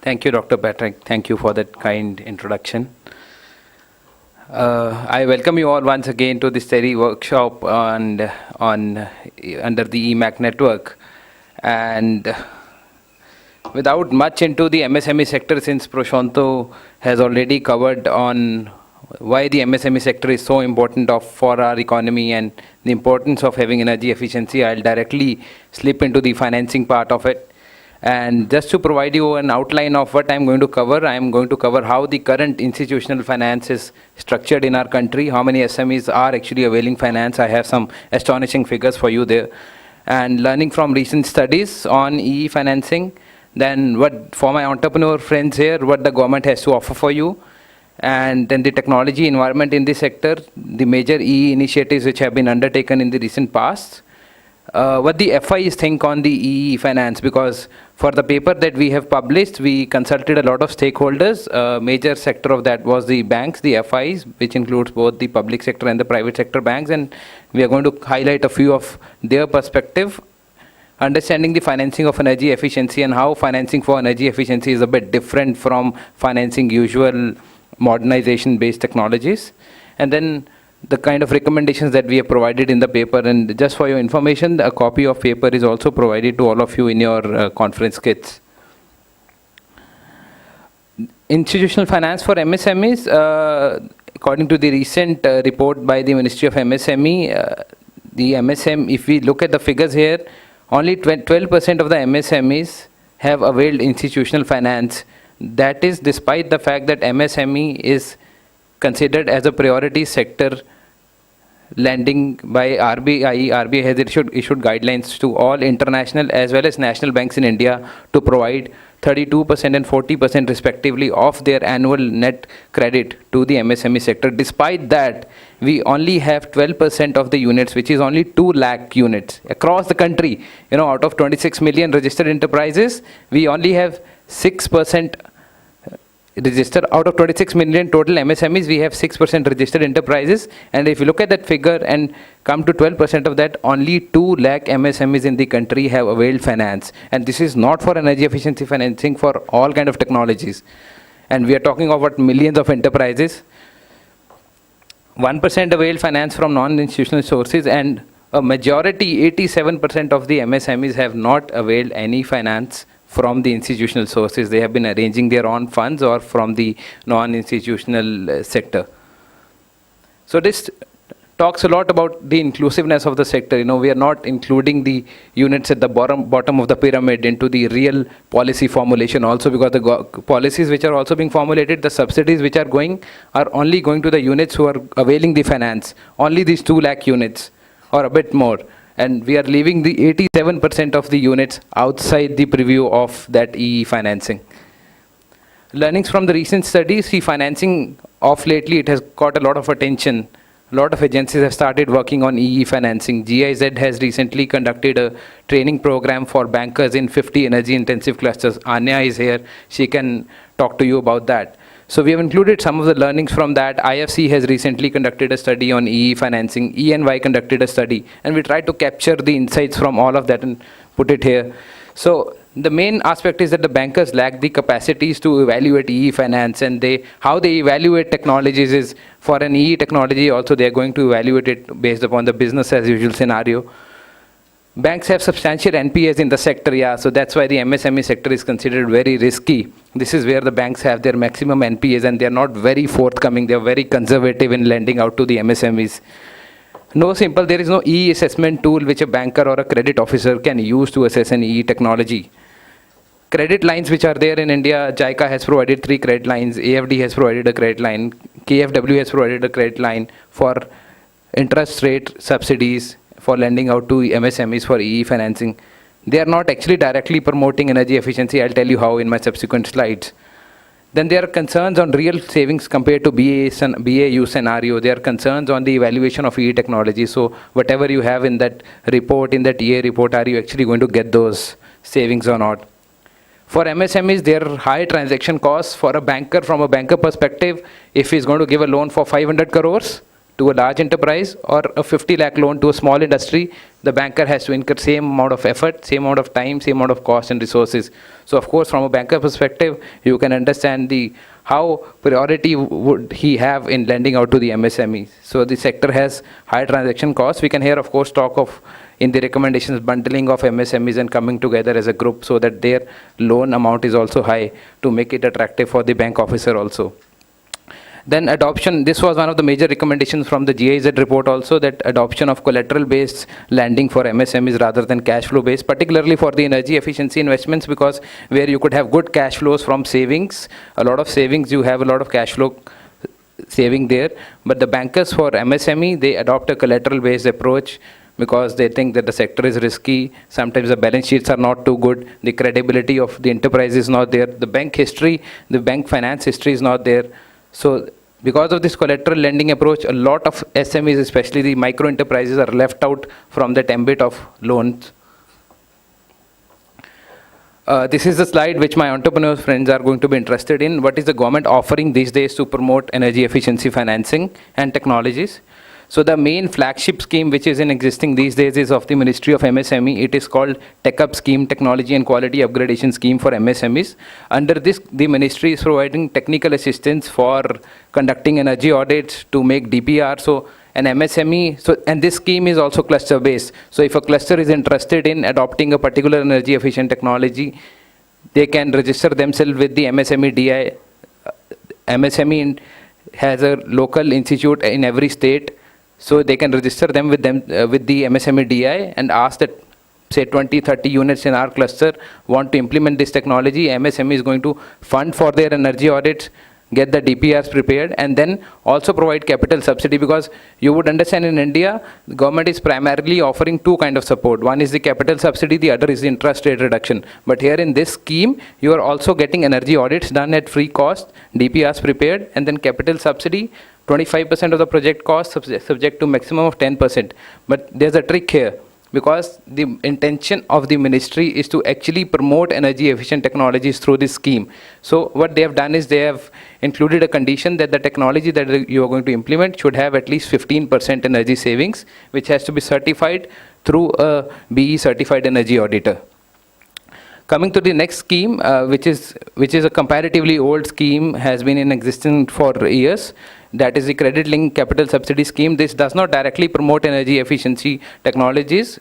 Thank you, Dr. Patrick. Thank you for that kind introduction. I welcome you all once again to this study workshop on under the EMAC network. And without much into the MSME sector, since Prashanto has already covered on why the MSME sector is so important for our economy and the importance of having energy efficiency, I'll directly slip into the financing part of it. And just to provide you an outline of what I'm going to cover, I'm going to cover how the current institutional finance is structured in our country, how many SMEs are actually availing finance. I have some astonishing figures for you there. And learning from recent studies on EE financing, then what, for my entrepreneur friends here, what the government has to offer for you, and then the technology environment in this sector, the major EE initiatives which have been undertaken in the recent past, what the FIs think on the EE finance, because for the paper that we have published, we consulted a lot of stakeholders. Major sector of that was the banks, the FIs, which includes both the public sector and the private sector banks, and we are going to highlight a few of their perspective, understanding the financing of energy efficiency and how financing for energy efficiency is a bit different from financing usual modernization-based technologies, and then the kind of recommendations that we have provided in the paper. And just for your information, a copy of paper is also provided to all of you in your conference kits. Institutional finance for MSMEs, according to the recent report by the Ministry of MSME, the MSM, if we look at the figures here, only 12% of the MSMEs have availed institutional finance. That is despite the fact that MSME is considered as a priority sector lending by RBI. RBI has issued guidelines to all international as well as national banks in India to provide 32% and 40% respectively of their annual net credit to the MSME sector. Despite that, we only have 12% of the units, which is only 2 lakh units across the country. You know, out of 26 million registered enterprises, we only have 6% registered. Out of 26 million total MSMEs, we have 6% registered enterprises. And if you look at that figure and come to 12% of that, only 2 lakh MSMEs in the country have availed finance. And this is not for energy efficiency financing, for all kind of technologies. And we are talking about millions of enterprises. 1% availed finance from non-institutional sources, and a majority, 87% of the MSMEs have not availed any finance from the institutional sources. They have been arranging their own funds or from the non-institutional sector. So this talks a lot about the inclusiveness of the sector. You know, we are not including the units at the bottom of the pyramid into the real policy formulation also, because the policies which are also being formulated, the subsidies which are going, are only going to the units who are availing the finance, only these 2 lakh units or a bit more. And we are leaving the 87% of the units outside the preview of that EE financing. Learnings from the recent studies, see, financing of lately, it has got a lot of attention. A lot of agencies have started working on EE financing. GIZ has recently conducted a training program for bankers in 50 energy intensive clusters. Anya is here. She can talk to you about that. So we have included some of the learnings from that. IFC has recently conducted a study on EE financing. ENY conducted a study. And we tried to capture the insights from all of that and put it here. So the main aspect is that the bankers lack the capacities to evaluate EE finance, and how they evaluate technologies is, for an EE technology also, they are going to evaluate it based upon the business as usual scenario. Banks have substantial NPAs in the sector, yeah, so that's why the MSME sector is considered very risky. This is where the banks have their maximum NPAs, and they're not very forthcoming. They're very conservative in lending out to the MSMEs. There is no EE assessment tool which a banker or a credit officer can use to assess an EE technology. Credit lines which are there in India, JICA has provided 3 credit lines, AFD has provided a credit line, KFW has provided a credit line for interest rate subsidies for lending out to MSMEs for EE financing. They are not actually directly promoting energy efficiency. I'll tell you how in my subsequent slides. Then there are concerns on real savings compared to BAU scenario. There are concerns on the evaluation of EE technology. So whatever you have in that report, in that EA report, are you actually going to get those savings or not? For MSMEs, there are high transaction costs. For a banker, from a banker perspective, if he's going to give a loan for 500 crores to a large enterprise or a 50 lakh loan to a small industry, the banker has to incur same amount of effort, same amount of time, same amount of cost and resources. So of course, from a banker perspective, you can understand the how priority would he have in lending out to the MSMEs. So the sector has high transaction costs. We can here, of course, talk of in the recommendations bundling of MSMEs and coming together as a group so that their loan amount is also high to make it attractive for the bank officer also. Then adoption, this was one of the major recommendations from the GIZ report also, that adoption of collateral-based lending for MSMEs rather than cash flow based, particularly for the energy efficiency investments, because where you could have good cash flows from savings, a lot of savings, you have a lot of cash flow saving there. But the bankers for MSME, they adopt a collateral-based approach because they think that the sector is risky. Sometimes the balance sheets are not too good. The credibility of the enterprise is not there. The bank history, the bank finance history is not there. So because of this collateral lending approach, a lot of SMEs, especially the micro enterprises, are left out from that ambit of loans. This is the slide which my entrepreneur friends are going to be interested in. What is the government offering these days to promote energy efficiency financing and technologies? So the main flagship scheme which is in existing these days is of the Ministry of MSME. It is called TechUp scheme, Technology and Quality Upgradation Scheme for MSMEs. Under this, the ministry is providing technical assistance for conducting energy audits to make DPR. So an MSME, and this scheme is also cluster based. So if a cluster is interested in adopting a particular energy efficient technology, they can register themselves with the MSME DI. MSME has a local institute in every state. So they can register them with the MSME DI and ask that, say 20, 30 units in our cluster want to implement this technology. MSME is going to fund for their energy audits, get the DPRs prepared, and then also provide capital subsidy, because you would understand in India, the government is primarily offering two kinds of support. One is the capital subsidy, the other is the interest rate reduction. But here in this scheme, you are also getting energy audits done at free cost, DPRs prepared, and then capital subsidy, 25% of the project cost subject to maximum of 10%. But there's a trick here, because the intention of the ministry is to actually promote energy efficient technologies through this scheme. So what they have done is they have included a condition that the technology that you are going to implement should have at least 15% energy savings, which has to be certified through a BE certified energy auditor. Coming to the next scheme, which is a comparatively old scheme, has been in existence for years. That is the credit linked capital subsidy scheme. This does not directly promote energy efficiency technologies,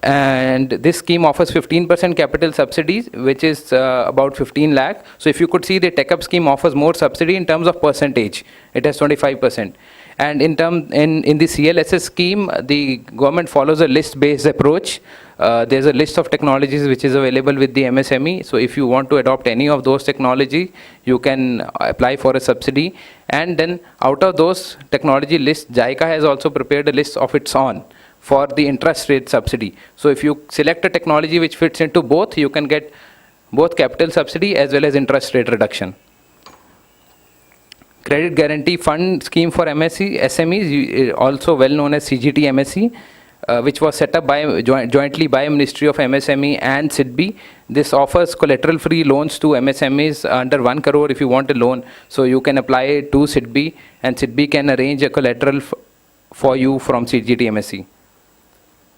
and this scheme offers 15% capital subsidies, which is about 15 lakh. So if you could see, the TechUp scheme offers more subsidy in terms of percentage. It has 25%. And in the CLSS scheme, the government follows a list-based approach. There's a list of technologies which is available with the MSME. So if you want to adopt any of those technology, you can apply for a subsidy. And then out of those technology lists, JICA has also prepared a list of its own for the interest rate subsidy. So if you select a technology which fits into both, you can get both capital subsidy as well as interest rate reduction. Credit Guarantee Fund Scheme for SMEs, also well known as CGT MSE, which was set up by jointly by Ministry of MSME and SIDBI. This offers collateral-free loans to MSMEs under 1 crore if you want a loan. So you can apply to SIDBI, and SIDBI can arrange a collateral for you from CGT MSE.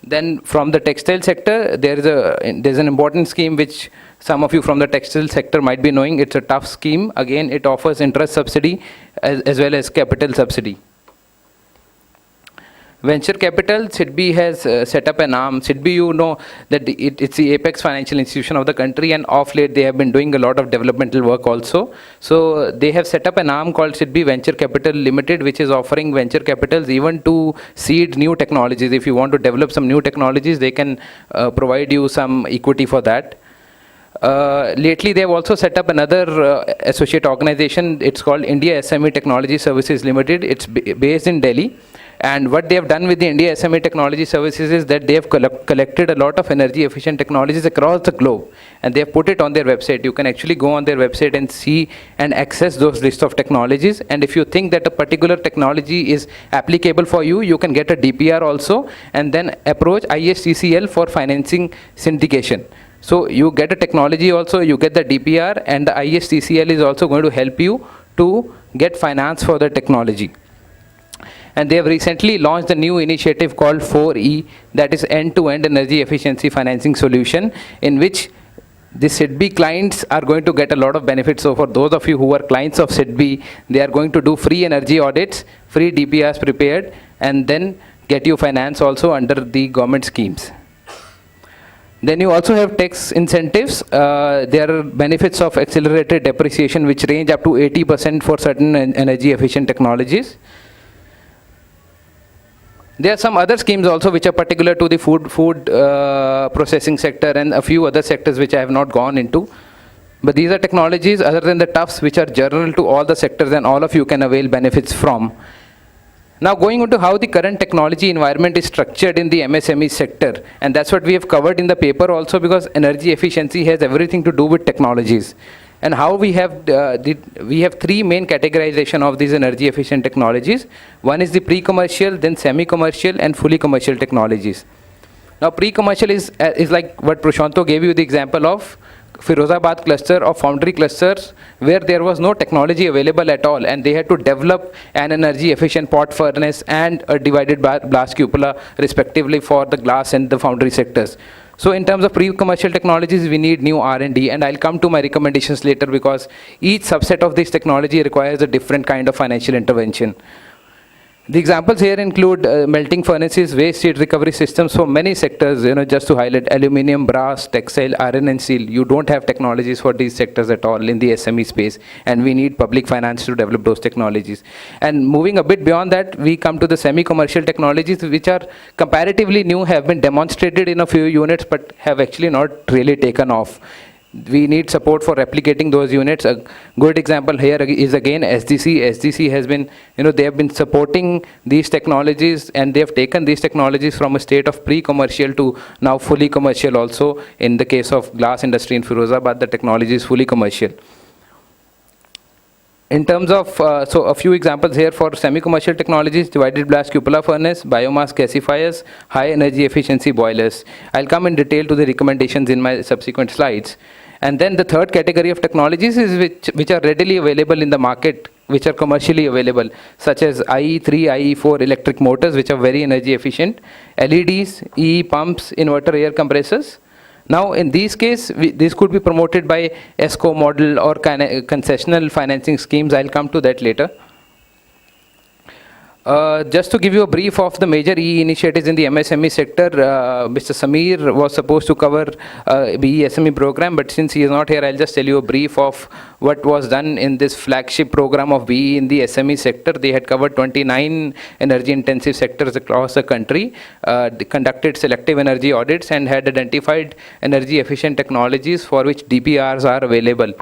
Then from the textile sector, there's an important scheme which some of you from the textile sector might be knowing. It's a tough scheme. Again, it offers interest subsidy as well as capital subsidy. Venture capital, SIDBI has set up an arm. SIDBI, you know that it's the apex financial institution of the country, and of late they have been doing a lot of developmental work also. So they have set up an arm called SIDBI Venture Capital Limited, which is offering venture capitals even to seed new technologies. If you want to develop some new technologies, they can provide you some equity for that. Lately, they have also set up another associate organization. It's called India SME Technology Services Limited. It's based in Delhi. And what they have done with the India SME Technology Services is that they have collected a lot of energy efficient technologies across the globe, and they have put it on their website. You can actually go on their website and see and access those list of technologies. And if you think that a particular technology is applicable for you, you can get a DPR also, and then approach ISTCL for financing syndication. So you get a technology also, you get the DPR, and the ISTCL is also going to help you to get finance for the technology. And they have recently launched a new initiative called 4E, that is end-to-end energy efficiency financing solution, in which the SIDBI clients are going to get a lot of benefits. So for those of you who are clients of SIDBI, they are going to do free energy audits, free DPRs prepared, and then get you finance also under the government schemes. Then you also have tax incentives. There are benefits of accelerated depreciation which range up to 80% for certain energy efficient technologies. There are some other schemes also which are particular to the food processing sector and a few other sectors which I have not gone into. But these are technologies other than the TUFs which are general to all the sectors and all of you can avail benefits from. Now going into how the current technology environment is structured in the MSME sector, and that's what we have covered in the paper also, because energy efficiency has everything to do with technologies. And how we have three main categorization of these energy efficient technologies. One is the pre-commercial, then semi-commercial and fully commercial technologies. Now pre-commercial is like what Prashanto gave you the example of Firozabad cluster or foundry clusters, where there was no technology available at all and they had to develop an energy efficient pot furnace and a divided blast cupola respectively for the glass and the foundry sectors. So in terms of pre-commercial technologies, we need new R&D, and I'll come to my recommendations later because each subset of this technology requires a different kind of financial intervention. The examples here include melting furnaces, waste heat recovery systems for many sectors, just to highlight aluminum, brass, textile, iron and steel. You don't have technologies for these sectors at all in the SME space, and we need public finance to develop those technologies. And moving a bit beyond that, we come to the semi-commercial technologies, which are comparatively new, have been demonstrated in a few units, but have actually not really taken off. We need support for replicating those units. A good example here is again SDC. SDC has been, they have been supporting these technologies, and they have taken these technologies from a state of pre-commercial to now fully commercial also. In the case of glass industry in Firozabad, the technology is fully commercial. In terms of, so a few examples here for semi-commercial technologies: divided blast cupola furnace, biomass gasifiers, high energy efficiency boilers. I'll come in detail to the recommendations in my subsequent slides. And then the third category of technologies is which are readily available in the market, which are commercially available, such as IE3, IE4 electric motors, which are very energy efficient, LEDs, EE pumps, inverter air compressors. Now in these cases, this could be promoted by ESCO model or concessional financing schemes. I'll come to that later. Just to give you a brief of the major EE initiatives in the MSME sector, Mr. Samir was supposed to cover BE SME program, but since he is not here, I'll just tell you a brief of what was done in this flagship program of BE in the SME sector. They had covered 29 energy intensive sectors across the country, conducted selective energy audits, and had identified energy efficient technologies for which DPRs are available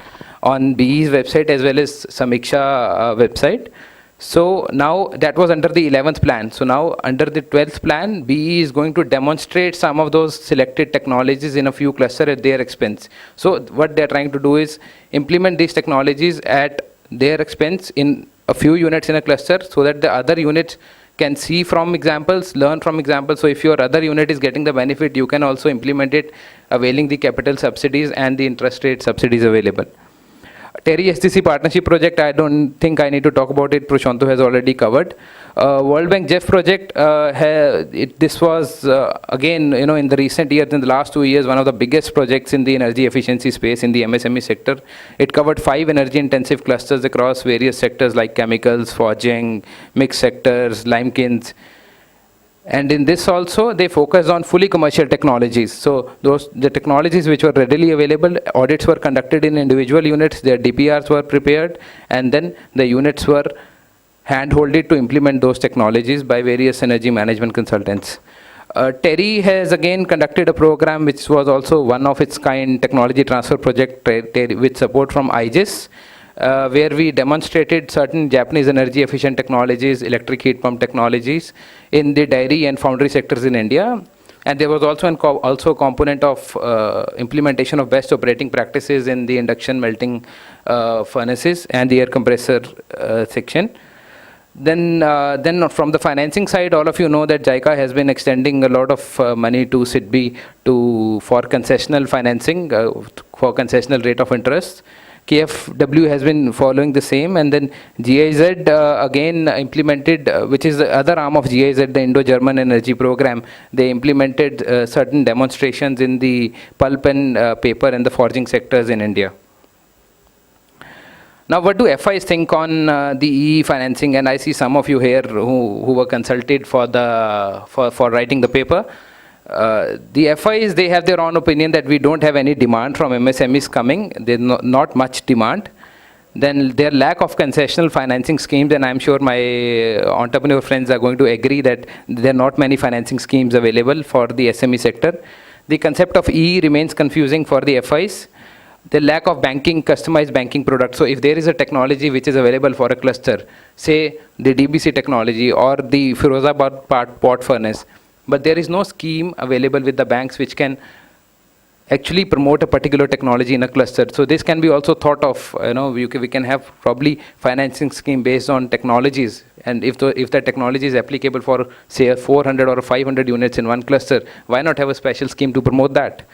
on BE's website as well as Samiksha website. So now that was under the 11th plan. So now under the 12th plan, BE is going to demonstrate some of those selected technologies in a few clusters at their expense. So what they're trying to do is implement these technologies at their expense in a few units in a cluster, so that the other units can see from examples, learn from examples. So if your other unit is getting the benefit, you can also implement it, availing the capital subsidies and the interest rate subsidies available. TERI SDC partnership project, I don't think I need to talk about it. Prashanto has already covered. World Bank JEF project, this was again, in the recent years, in the last 2 years, one of the biggest projects in the energy efficiency space in the MSME sector. It covered 5 energy intensive clusters across various sectors like chemicals, forging, mixed sectors, lime kilns. And in this also, they focused on fully commercial technologies. So the technologies which were readily available, audits were conducted in individual units, their DPRs were prepared, and then the units were hand-holded to implement those technologies by various energy management consultants. TERI has again conducted a program which was also one of its kind technology transfer project with support from IGES. Where we demonstrated certain Japanese energy efficient technologies, electric heat pump technologies in the dairy and foundry sectors in India. And there was also a component of implementation of best operating practices in the induction melting furnaces and the air compressor section. Then from the financing side, all of you know that JICA has been extending a lot of money to SIDBI for concessional financing, for concessional rate of interest. KFW has been following the same, and then GIZ again implemented, which is the other arm of GIZ, the Indo-German Energy Program. They implemented certain demonstrations in the pulp and paper and the forging sectors in India. Now, what do FIs think on the EE financing? And I see some of you here who were consulted for writing the paper. The FIs, they have their own opinion that we don't have any demand from MSMEs coming. There's not much demand. Then their lack of concessional financing schemes, and I'm sure my entrepreneur friends are going to agree that there are not many financing schemes available for the SME sector. The concept of EE remains confusing for the FIs. The lack of customized banking products. So if there is a technology which is available for a cluster, say the DBC technology or the Firozabad pot furnace, but there is no scheme available with the banks which can actually promote a particular technology in a cluster. So this can be also thought of, we can have probably financing scheme based on technologies. And if the technology is applicable for, say, 400 or 500 units in one cluster, why not have a special scheme to promote that?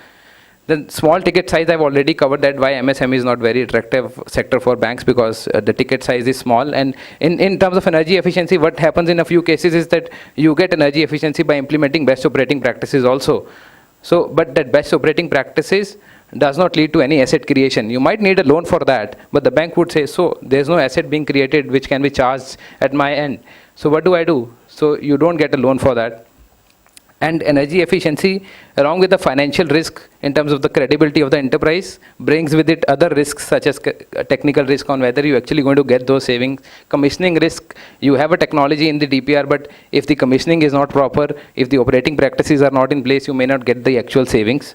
The small ticket size, I've already covered that why MSME is not very attractive sector for banks, because the ticket size is small. And in terms of energy efficiency, what happens in a few cases is that you get energy efficiency by implementing best operating practices also. So, but that best operating practices does not lead to any asset creation. You might need a loan for that, but the bank would say, so there's no asset being created which can be charged at my end. So what do? So you don't get a loan for that. And energy efficiency, along with the financial risk in terms of the credibility of the enterprise, brings with it other risks such as technical risk on whether you're actually going to get those savings. Commissioning risk, you have a technology in the DPR, but if the commissioning is not proper, if the operating practices are not in place, you may not get the actual savings.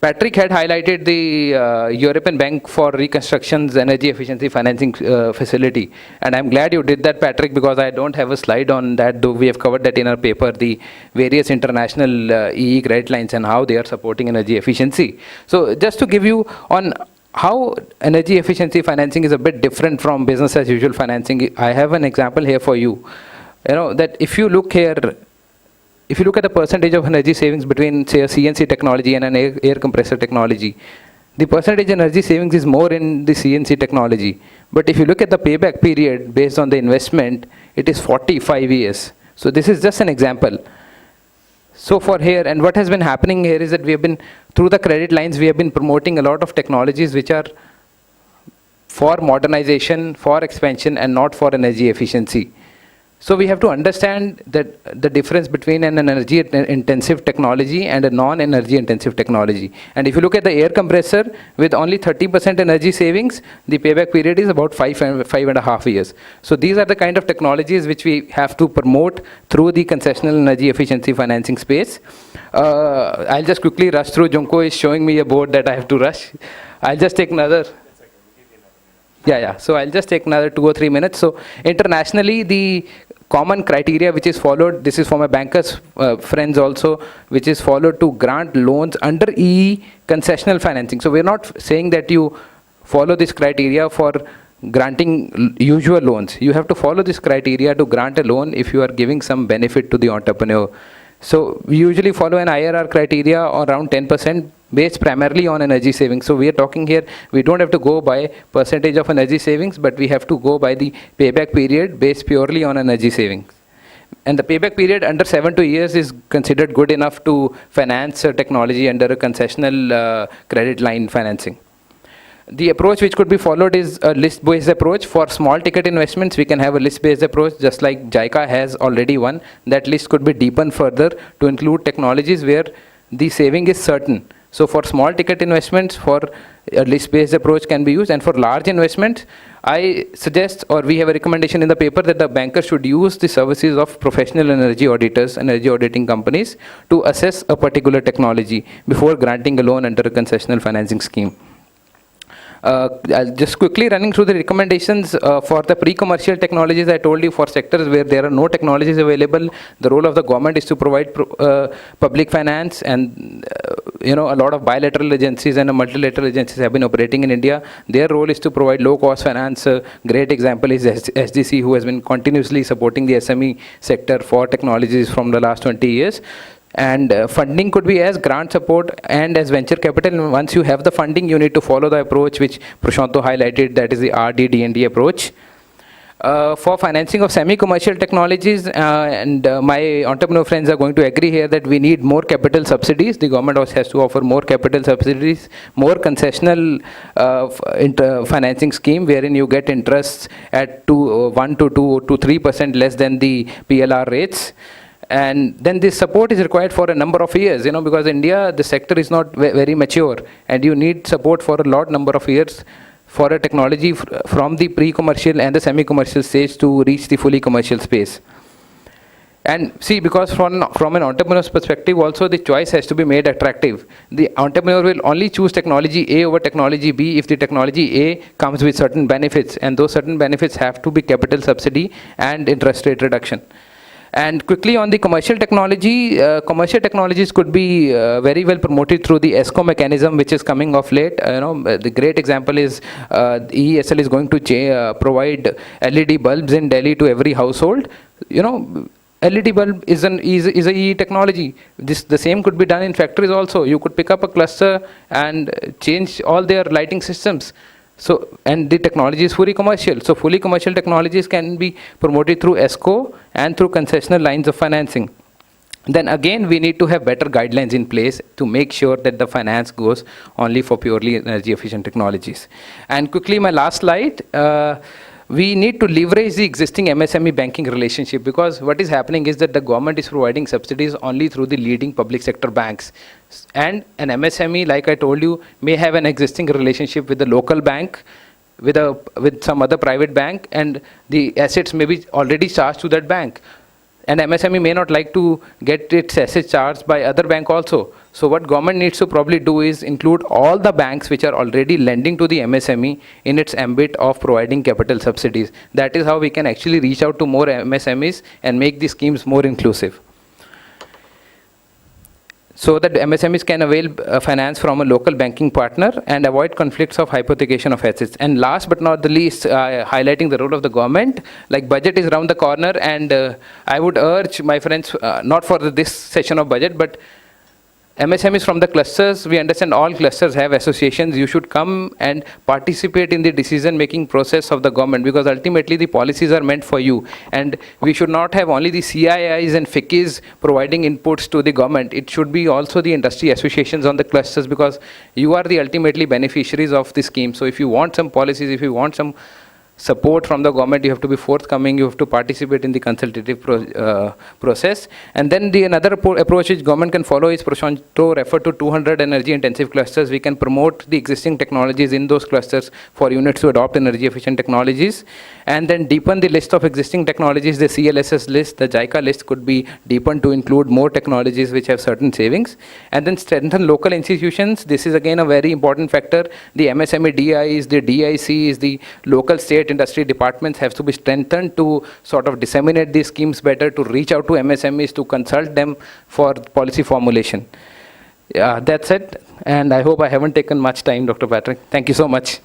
Patrick had highlighted the European Bank for Reconstruction's energy efficiency financing facility. And I'm glad you did that, Patrick, because I don't have a slide on that, though we have covered that in our paper, the various international EE guidelines and how they are supporting energy efficiency. So just to give you on how energy efficiency financing is a bit different from business as usual financing, I have an example here for you. That if you look here, if you look at the percentage of energy savings between, say, a CNC technology and an air compressor technology, the percentage energy savings is more in the CNC technology. But if you look at the payback period based on the investment, it is 45 years. So this is just an example. So for here, and what has been happening here is that we have been, through the credit lines, we have been promoting a lot of technologies which are for modernization, for expansion, and not for energy efficiency. So we have to understand that the difference between an energy intensive technology and a non-energy intensive technology. And if you look at the air compressor with only 30% energy savings, the payback period is about 5.5 years. So these are the kind of technologies which we have to promote through the concessional energy efficiency financing space. I'll just quickly rush through. Junko is showing me a board that I have to rush. I'll just take another. Yeah. So I'll just take another 2 or 3 minutes. So internationally, the common criteria which is followed, this is for my bankers friends also, which is followed to grant loans under EE concessional financing. So we're not saying that you follow this criteria for granting usual loans. You have to follow this criteria to grant a loan if you are giving some benefit to the entrepreneur. So we usually follow an IRR criteria around 10% based primarily on energy savings. So we are talking here, we don't have to go by percentage of energy savings, but we have to go by the payback period based purely on energy savings. And the payback period under 7 to 8 years is considered good enough to finance technology under a concessional credit line financing. The approach which could be followed is a list-based approach. For small ticket investments, we can have a list-based approach, just like JICA has already one. That list could be deepened further to include technologies where the saving is certain. So for small ticket investments, for a list-based approach can be used. And for large investments, I suggest, or we have a recommendation in the paper, that the banker should use the services of professional energy auditors, energy auditing companies, to assess a particular technology before granting a loan under a concessional financing scheme. I'll just quickly running through the recommendations for the pre-commercial technologies. I told you for sectors where there are no technologies available, the role of the government is to provide public finance, and a lot of bilateral agencies and multilateral agencies have been operating in India. Their role is to provide low-cost finance. A great example is SDC, who has been continuously supporting the SME sector for technologies from the last 20 years. And funding could be as grant support and as venture capital. And once you have the funding, you need to follow the approach which Prashanto highlighted, that is the RD&D approach. For financing of semi-commercial technologies, my entrepreneur friends are going to agree here that we need more capital subsidies. The government also has to offer more capital subsidies, more concessional financing scheme wherein you get interests at 1 to 2 to 3% less than the PLR rates. And then this support is required for a number of years, because India, the sector is not very mature, and you need support for a lot number of years for a technology from the pre-commercial and the semi-commercial stage to reach the fully commercial space. And see, because from an entrepreneur's perspective also, the choice has to be made attractive. The entrepreneur will only choose technology A over technology B if the technology A comes with certain benefits, and those certain benefits have to be capital subsidy and interest rate reduction. And quickly on the commercial technology, commercial technologies could be very well promoted through the ESCO mechanism, which is coming of late. The great example is EESL is going to provide LED bulbs in Delhi to every household. LED bulb is a EE technology. The same could be done in factories also. You could pick up a cluster and change all their lighting systems. So, and the technology is fully commercial. So fully commercial technologies can be promoted through ESCO and through concessional lines of financing. Then again, we need to have better guidelines in place to make sure that the finance goes only for purely energy efficient technologies. And quickly, my last slide. We need to leverage the existing MSME banking relationship, because what is happening is that the government is providing subsidies only through the leading public sector banks. And an MSME, like I told you, may have an existing relationship with the local bank, with some other private bank, and the assets may be already charged to that bank. And MSME may not like to get its assets charged by other bank also. So what government needs to probably do is include all the banks which are already lending to the MSME in its ambit of providing capital subsidies. That is how we can actually reach out to more MSMEs and make these schemes more inclusive, so that MSMEs can avail finance from a local banking partner and avoid conflicts of hypothecation of assets. And last but not the least, highlighting the role of the government, like budget is around the corner, and I would urge my friends, not for this session of budget, but MSMEs from the clusters, we understand all clusters have associations. You should come and participate in the decision-making process of the government, because ultimately the policies are meant for you. And we should not have only the CIIs and FICIs providing inputs to the government. It should be also the industry associations on the clusters, because you are the ultimately beneficiaries of the scheme. So if you want some policies, if you want some support from the government, you have to be forthcoming, you have to participate in the consultative process. And then another approach which government can follow is, Prashanto referred to 200 energy intensive clusters. We can promote the existing technologies in those clusters for units to adopt energy efficient technologies, and then deepen the list of existing technologies. The CLSS list, the JICA list could be deepened to include more technologies which have certain savings, and then strengthen local institutions. This is again a very important factor. The MSME DIs, the DICs, the local state industry departments have to be strengthened to sort of disseminate these schemes better, to reach out to MSMEs, to consult them for policy formulation. That's it, and I hope I haven't taken much time, Dr. Patrick. Thank you so much.